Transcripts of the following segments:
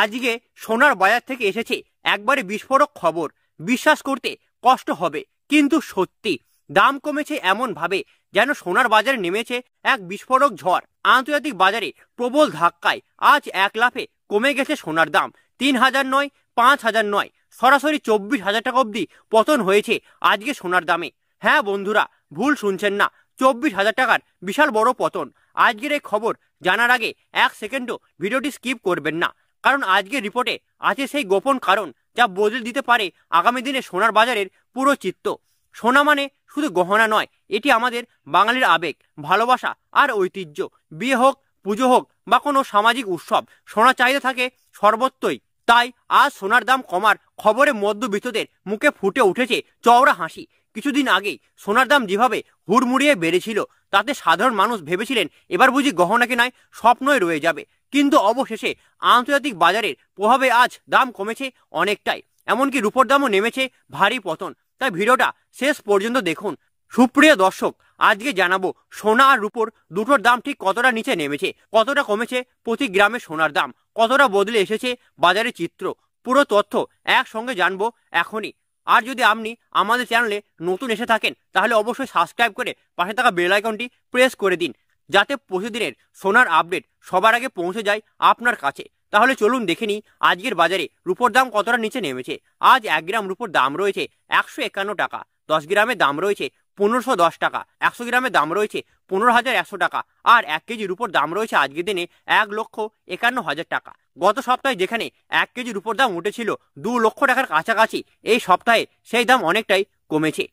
আজকে সোনার বাজার থেকে এসেছে একবারে বিস্ফোরক খবর। বিশ্বাস করতে কষ্ট হবে, কিন্তু সত্যি। দাম কমেছে এমন ভাবে যেন সোনার বাজারে নেমেছে এক বিস্ফোরক ঝড়। আন্তর্জাতিক বাজারে প্রবল ধাক্কায় আজ এক লাফে কমে গেছে সোনার দাম। 3,000 নয়, 5,000 নয়, সরাসরি 24,000 টাকা অব্দি পতন হয়েছে আজকে সোনার দামে। হ্যাঁ বন্ধুরা, ভুল শুনছেন না, 24,000 টাকার বিশাল বড় পতন। আজকের এই খবর জানার আগে এক সেকেন্ডও ভিডিওটি স্কিপ করবেন না, কারণ আজকের রিপোর্টে আছে সেই গোপন কারণ যা বদলে দিতে পারে আগামী দিনে সোনার বাজারের পুরো চিত্র। সোনা মানে শুধু গহনা নয়, এটি আমাদের বাঙালির আবেগ, ভালোবাসা আর ঐতিহ্য। বিয়ে হোক, পুজো হোক বা কোনো সামাজিক উৎসব, সোনার চাহিদা থাকে সর্বত্রই। তাই আজ সোনার দাম কমার খবরে মধ্যবিত্তদের মুখে ফুটে উঠেছে চওড়া হাসি। কিছুদিন আগেই সোনার দাম যেভাবে হুড়মুড়িয়ে বেড়েছিল, তাতে সাধারণ মানুষ ভেবেছিলেন এবার বুঝি গহনা কেনায় স্বপ্নই রয়ে যাবে। কিন্তু অবশেষে আন্তর্জাতিক বাজারের প্রভাবে আজ দাম কমেছে অনেকটাই, এমনকি রূপোর দামও নেমেছে ভারী পতন। তাই ভিডিওটা শেষ পর্যন্ত দেখুন। সুপ্রিয় দর্শক, আজকে জানাবো সোনা আর রূপোর দুটোর দাম ঠিক কতটা নিচে নেমেছে, কতটা কমেছে প্রতি গ্রামে সোনার দাম, কতটা বদলে এসেছে বাজারের চিত্র। পুরো তথ্য একসঙ্গে জানবো এখনই। আর যদি আপনি আমাদের চ্যানেলে নতুন এসে থাকেন, তাহলে অবশ্যই সাবস্ক্রাইব করে পাশে থাকা বেল আইকনটি প্রেস করে দিন, যাতে প্রতিদিনের সোনার আপডেট সবার আগে পৌঁছে যায় আপনার কাছে। তাহলে চলুন দেখে নিই আজকের বাজারে রূপোর দাম কতটা নিচে নেমেছে। আজ 1 গ্রাম রূপোর দাম রয়েছে 151 টাকা, 10 গ্রামের দাম রয়েছে 1510 টাকা, 100 গ্রামের দাম রয়েছে 15,100 টাকা, আর 1 কেজি রূপোর দাম রয়েছে আজকের দিনে 1,51,000 টাকা। গত সপ্তাহে যেখানে 1 কেজি রূপোর দাম উঠেছিল 2 লক্ষ টাকার কাছাকাছি, এই সপ্তাহে সেই দাম অনেকটাই কমেছে।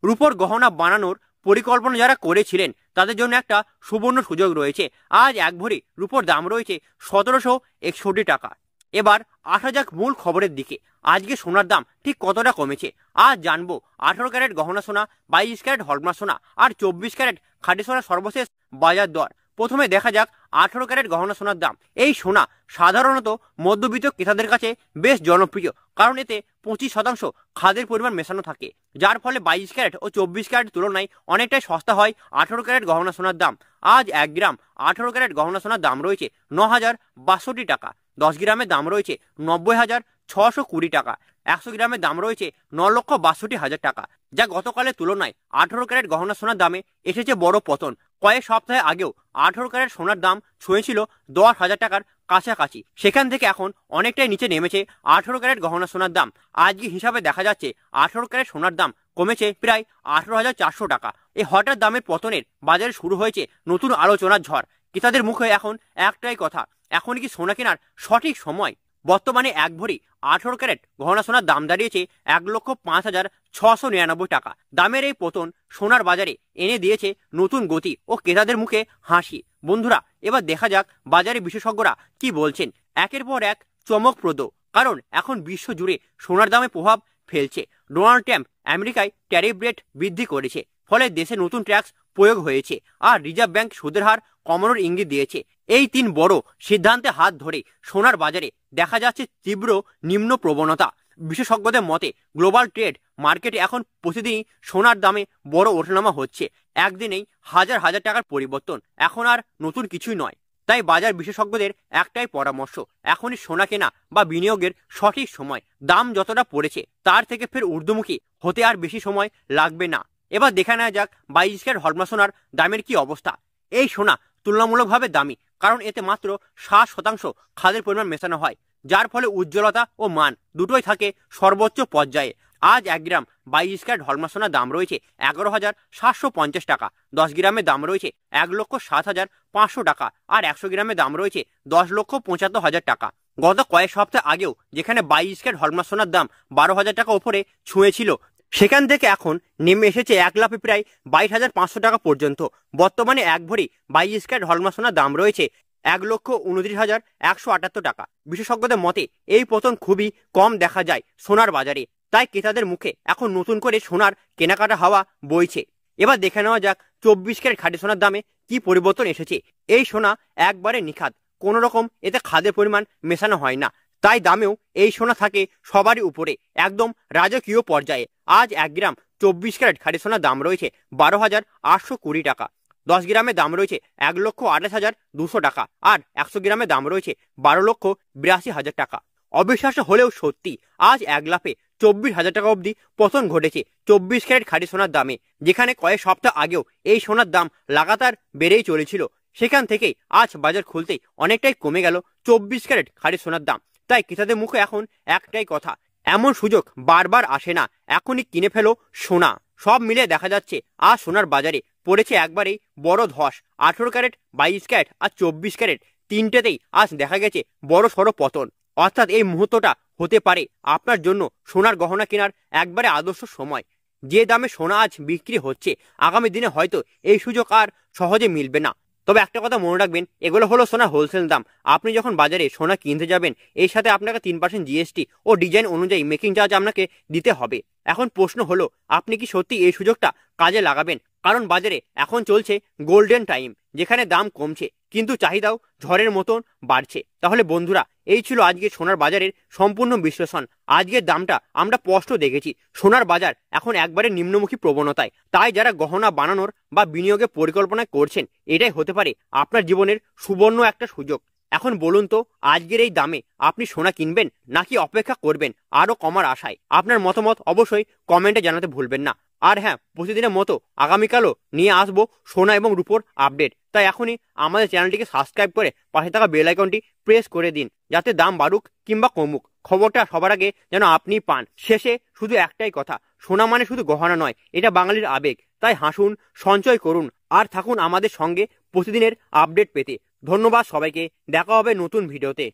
রূপোর গহনা বানানোর পরিকল্পনা যারা করেছিলেন, তাদের জন্য একটা সুবর্ণ সুযোগ রয়েছে। আজ 1 ভরি রূপোর দাম রয়েছে 1761 টাকা। এবার আসা যাক মূল খবরের দিকে। আজকে সোনার দাম ঠিক কতটা কমেছে আজ জানবো। 18 ক্যারেট গহনা সোনা, 22 ক্যারেট হলমার্ক সোনা আর 24 ক্যারেট খাঁটি সোনার সর্বশেষ বাজার দর। প্রথমে দেখা যাক 18 ক্যারেট গহনা সোনার দাম। এই সোনা সাধারণত মধ্যবিত্ত ক্রেতাদের কাছে বেশ জনপ্রিয়, কারণ এতে 25% খাদের পরিমাণ মেশানো থাকে, যার ফলে 22 ক্যারেট ও 24 ক্যারেটের তুলনায় অনেকটাই সস্তা হয় 18 ক্যারেট গহনা সোনার দাম। আজ 1 গ্রাম 18 ক্যারেট গহনা সোনার দাম রয়েছে 9,062 টাকা, 10 গ্রামের দাম রয়েছে 90,620 টাকা, 100 গ্রামের দাম রয়েছে 9,62,000 টাকা, যা গতকালের তুলনায় 18 ক্যারেট গহনা সোনার দামে এসেছে বড় পতন। কয়েক সপ্তাহে আগেও 18 ক্যারেট সোনার দাম ছুঁয়েছিল 10,000 টাকার কাছাকাছি, সেখান থেকে এখন অনেকটাই নিচে নেমেছে 18 ক্যারেট গহনা সোনার দাম। আজকে হিসাবে দেখা যাচ্ছে 18 ক্যারেট সোনার দাম কমেছে প্রায় 18,400 টাকা। এই হঠাৎ দামের পতনের বাজারে শুরু হয়েছে নতুন আলোচনার ঝড়। ক্রেতাদের মুখে এখন একটাই কথা, এখন কি সোনা কেনার সঠিক সময়? বর্তমানে 1 ভরি 18 ক্যারেট গহনা সোনার দাম দাঁড়িয়েছে 1,05,699 টাকা। দামের এই পতন সোনার বাজারে এনে দিয়েছে নতুন গতি ও ক্রেতাদের মুখে হাসি। বন্ধুরা, এবার দেখা যাক বাজারে বিশেষজ্ঞরা কি বলছেন। একের পর এক চমকপ্রদ, কারণ এখন বিশ্ব জুড়ে সোনার দামে প্রভাব ফেলছে। ডোনাল্ড ট্রাম্প আমেরিকায় ট্যারিফ রেট বৃদ্ধি করেছে, ফলে দেশে নতুন ট্যাক্স প্রয়োগ হয়েছে, আর রিজার্ভ ব্যাংক সুদের হার কমানোর ইঙ্গিত দিয়েছে। এই 3 বড় সিদ্ধান্তে হাত ধরে সোনার বাজারে দেখা যাচ্ছে তীব্র নিম্ন প্রবণতা। বিশেষজ্ঞদের মতে গ্লোবাল ট্রেড মার্কেটে এখন প্রতিদিনই সোনার দামে বড় ওঠানামা হচ্ছে। একদিনেই হাজার হাজার টাকার পরিবর্তন এখন আর নতুন কিছুই নয়। তাই বাজার বিশেষজ্ঞদের একটাই পরামর্শ, এখনই সোনা কেনা বা বিনিয়োগের সঠিক সময়। দাম যতটা পড়েছে তার থেকে ফের ঊর্ধ্বমুখী হতে আর বেশি সময় লাগবে না। এবার দেখে নেওয়া যাক 22 ক্যারেট হলমার্ক সোনার দামের কি অবস্থা। এই সোনা তুলনামূলকভাবে দামি, কারণ এতে মাত্র 60% খাদের পরিমাণ মেশানো হয়, যার ফলে উজ্জ্বলতা ও মান দুটোই থাকে সর্বোচ্চ পর্যায়ে। আজ 1 গ্রাম 22 ক্যারেট হলমার্ক সোনার দাম রয়েছে 11,750 টাকা, 10 গ্রামের দাম রয়েছে 1,07,500 টাকা, আর 100 গ্রামের দাম রয়েছে 10,75,000 টাকা। গত কয়েক সপ্তাহ আগেও যেখানে 22 ক্যারেট হলমার্ক সোনার দাম 12,000 টাকা ওপরে ছুঁয়েছিল, সেখান থেকে এখন নেমে এসেছে 1 লাফে প্রায় 22,500 টাকা পর্যন্ত। বর্তমানে 1 ভরি 22 ক্যারেট হলমার্ক সোনার দাম রয়েছে 1,29,178 টাকা। বিশেষজ্ঞদের মতে এই পতন খুবই কম দেখা যায় সোনার বাজারে, তাই ক্রেতাদের মুখে এখন নতুন করে সোনার কেনাকাটা হাওয়া বইছে। এবার দেখে নেওয়া যাক 24 ক্যারেট খাঁটি সোনার দামে কি পরিবর্তন এসেছে। এই সোনা একবারে নিখাত, কোনো রকম এতে খাদের পরিমাণ মেশানো হয় না, তাই দামেও এই সোনা থাকে সবারই উপরে, একদম রাজকীয় পর্যায়ে। আজ 1 গ্রাম 24 ক্যারেট খাঁটি সোনার দাম রয়েছে 12,820 টাকা, 10 গ্রামের দাম রয়েছে 1,28,200 টাকা, আর 100 গ্রামের দাম রয়েছে 12,82,000 টাকা। অবিশ্বাস্য হলেও সত্যি, আজ এক লাফে 24,000 টাকা অবধি পতন ঘটেছে 24 ক্যারেট খাঁটি সোনার দামে। যেখানে কয়েক সপ্তাহ আগেও এই সোনার দাম লাগাতার বেড়েই চলেছিল, সেখান থেকেই আজ বাজার খুলতেই অনেকটাই কমে গেল 24 ক্যারেট খাঁটি সোনার দাম। তাই ক্রেতাদের মুখে এখন একটাই কথা, এমন সুযোগ বারবার আসে না, এখনই কিনে ফেলো সোনা। সব মিলে দেখা যাচ্ছে আজ সোনার বাজারে পড়েছে একবারেই বড় ধস। 18 ক্যারেট, 22 ক্যারেট আর 24 ক্যারেট তিনটেতেই আজ দেখা গেছে বড় সড়ো পতন। অর্থাৎ এই মুহূর্তটা হতে পারে আপনার জন্য সোনার গহনা কেনার একবারে আদর্শ সময়। যে দামে সোনা আজ বিক্রি হচ্ছে, আগামী দিনে হয়তো এই সুযোগ আর সহজে মিলবে না। তবে একটা কথা মনে রাখবেন, এগুলো হলো সোনার হোলসেল দাম। আপনি যখন বাজারে সোনা কিনতে যাবেন, এর সাথে আপনাকে 3% জিএসটি ও ডিজাইন অনুযায়ী মেকিং চার্জ আপনাকে দিতে হবে। এখন প্রশ্ন হলো, আপনি কি সত্যি এই সুযোগটা কাজে লাগাবেন? কারণ বাজারে এখন চলছে গোল্ডেন টাইম, যেখানে দাম কমছে কিন্তু চাহিদাও ঝড়ের মতন বাড়ছে। তাহলে বন্ধুরা, এই ছিল আজকে সোনার বাজারের সম্পূর্ণ বিশ্লেষণ। আজকের দামটা আমরা স্পষ্ট দেখেছি, সোনার বাজার এখন একবারে নিম্নমুখী প্রবণতায়। তাই যারা গহনা বানানোর বা বিনিয়োগের পরিকল্পনা করছেন, এটাই হতে পারে আপনার জীবনের সুবর্ণ একটা সুযোগ। এখন বলুন তো, আজকের এই দামে আপনি সোনা কিনবেন নাকি অপেক্ষা করবেন আরো কমার আশায়? আপনার মতামত অবশ্যই কমেন্টে জানাতে ভুলবেন না। আর হ্যাঁ, প্রতিদিনের মতো আগামীকালও নিয়ে আসবো সোনা এবং রূপোর আপডেট। তাই এখনই আমাদের চ্যানেলটিকে সাবস্ক্রাইব করে পাশে থাকা বেল আইকনটি প্রেস করে দিন, যাতে দাম বাড়ুক কিংবা কমুক, খবরটা সবার আগে যেন আপনি পান। শেষে শুধু একটাই কথা, সোনা মানে শুধু গহনা নয়, এটা বাঙালির আবেগ। তাই হাসুন, সঞ্চয় করুন আর থাকুন আমাদের সঙ্গে প্রতিদিনের আপডেট পেতে। ধন্যবাদ সবাইকে, দেখা হবে নতুন ভিডিওতে।